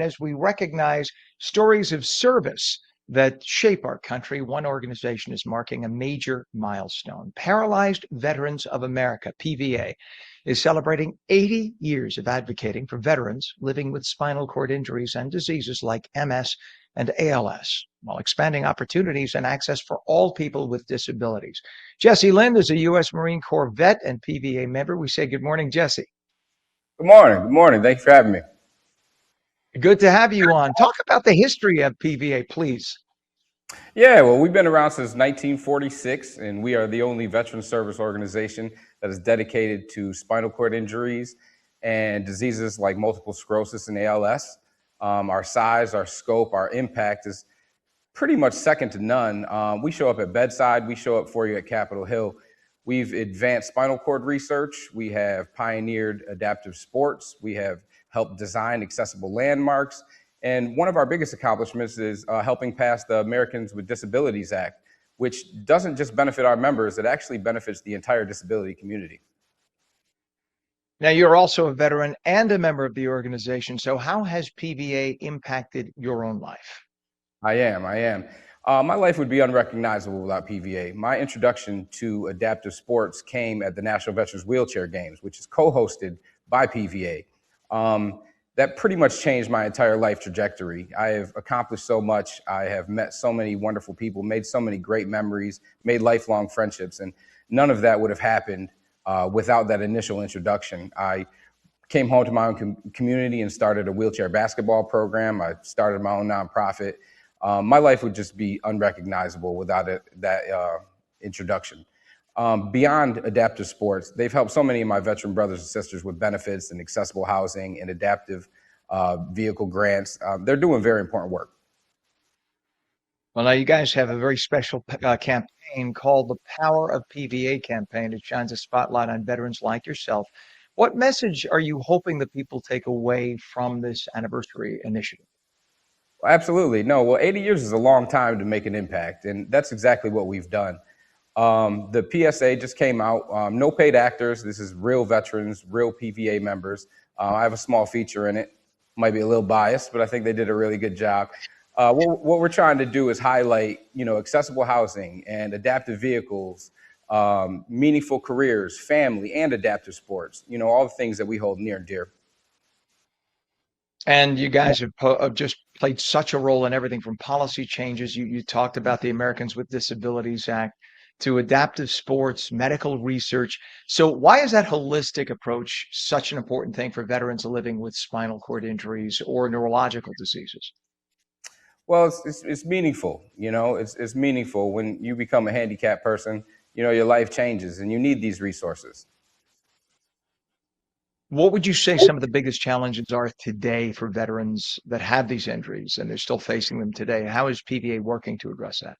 as we recognize stories of service that shape our country, one organization is marking a major milestone. Paralyzed Veterans of America, PVA, is celebrating 80 years of advocating for veterans living with spinal cord injuries and diseases like MS and ALS, while expanding opportunities and access for all people with disabilities. Jesse Lind is a U.S. Marine Corps vet and PVA member. We say good morning, Jesse. Good morning. Good morning. Thanks for having me. Good to have you on. Talk about the history of PVA, please. Yeah, well, we've been around since 1946, and we are the only veteran service organization that is dedicated to spinal cord injuries and diseases like multiple sclerosis and ALS. Our size, our scope, our impact is pretty much second to none. We show up at bedside. We show up for you at Capitol Hill. We've advanced spinal cord research. We have pioneered adaptive sports. We have helped design accessible landmarks. And one of our biggest accomplishments is helping pass the Americans with Disabilities Act, which doesn't just benefit our members, it actually benefits the entire disability community. Now, you're also a veteran and a member of the organization. So how has PVA impacted your own life? I am. My life would be unrecognizable without PVA. My introduction to adaptive sports came at the National Veterans Wheelchair Games, which is co-hosted by PVA. That pretty much changed my entire life trajectory. I have accomplished so much. I have met so many wonderful people, made so many great memories, made lifelong friendships, and none of that would have happened without that initial introduction. I came home to my own community and started a wheelchair basketball program. I started my own nonprofit. My life would just be unrecognizable without that introduction. Beyond adaptive sports, they've helped so many of my veteran brothers and sisters with benefits and accessible housing and adaptive vehicle grants. They're doing very important work. Well, now you guys have a very special campaign called the Power of PVA campaign. It shines a spotlight on veterans like yourself. What message are you hoping that people take away from this anniversary initiative? Absolutely. No, well, 80 years is a long time to make an impact, and that's exactly what we've done. The PSA just came out. No paid actors. This is real veterans, real PVA members. I have a small feature in it. Might be a little biased, but I think they did a really good job. What we're trying to do is highlight, accessible housing and adaptive vehicles, meaningful careers, family, and adaptive sports. All the things that we hold near and dear. And you guys have just played such a role in everything from policy changes. You talked about the Americans with Disabilities Act to adaptive sports, medical research. So why is that holistic approach such an important thing for veterans living with spinal cord injuries or neurological diseases? Well, it's meaningful. It's meaningful when you become a handicapped person. Your life changes, and you need these resources. What would you say some of the biggest challenges are today for veterans that have these injuries and they're still facing them today? How is PVA working to address that?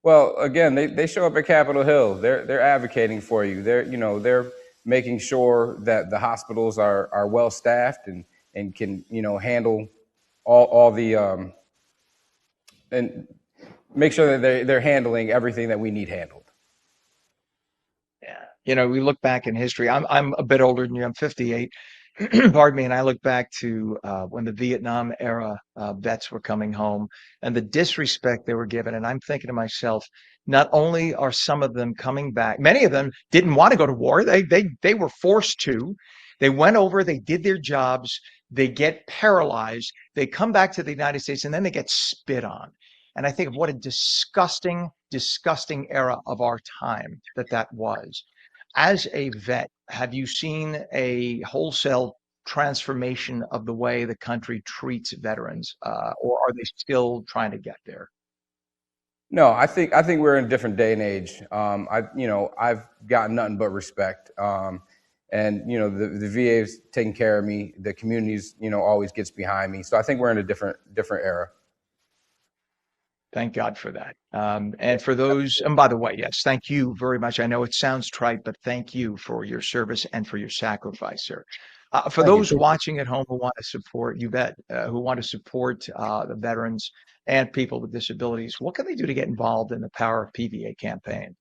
Well, again, they show up at Capitol Hill. They're advocating for you. They're making sure that the hospitals are well staffed and can handle all the and make sure that they're handling everything that we need handled. Yeah. We look back in history. I'm a bit older than you. I'm 58. Pardon me. And I look back to when the Vietnam era vets were coming home and the disrespect they were given. And I'm thinking to myself, not only are some of them coming back, many of them didn't want to go to war. They were forced to. They went over, they did their jobs, they get paralyzed, they come back to the United States, and then they get spit on. And I think of what a disgusting, disgusting era of our time that was. As a vet, have you seen a wholesale transformation of the way the country treats veterans, or are they still trying to get there? No, I think we're in a different day and age. I've gotten nothing but respect. And the VA's taking care of me. The community's always gets behind me. So I think we're in a different era. Thank God for that. And for those, and by the way, yes, thank you very much. I know it sounds trite, but thank you for your service and for your sacrifice, sir. For Thank those you. watching at home who want to support you bet, who want to support the veterans and people with disabilities, what can they do to get involved in the Power of PVA campaign?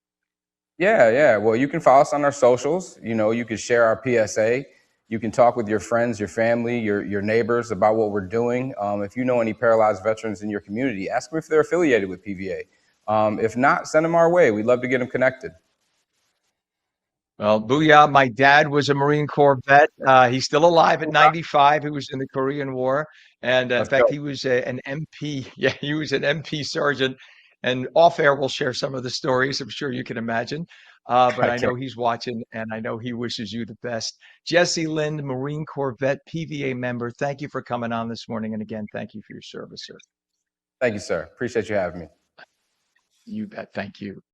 Yeah. Well, you can follow us on our socials. You can share our PSA. You can talk with your friends, your family, your neighbors about what we're doing. If you know any paralyzed veterans in your community, ask them if they're affiliated with PVA. If not, send them our way. We'd love to get them connected. Well, booyah. My dad was a Marine Corps vet. He's still alive at 95. He was in the Korean War. And in Let's fact, go. he was an MP. Yeah, he was an MP sergeant. And off air, we'll share some of the stories. I'm sure you can imagine. But I I can't. know he's watching and I know he wishes you the best. Jesse Lind, Marine Corps vet, PVA member, thank you for coming on this morning. And again, thank you for your service, sir. Thank you, sir. Appreciate you having me. You bet. Thank you.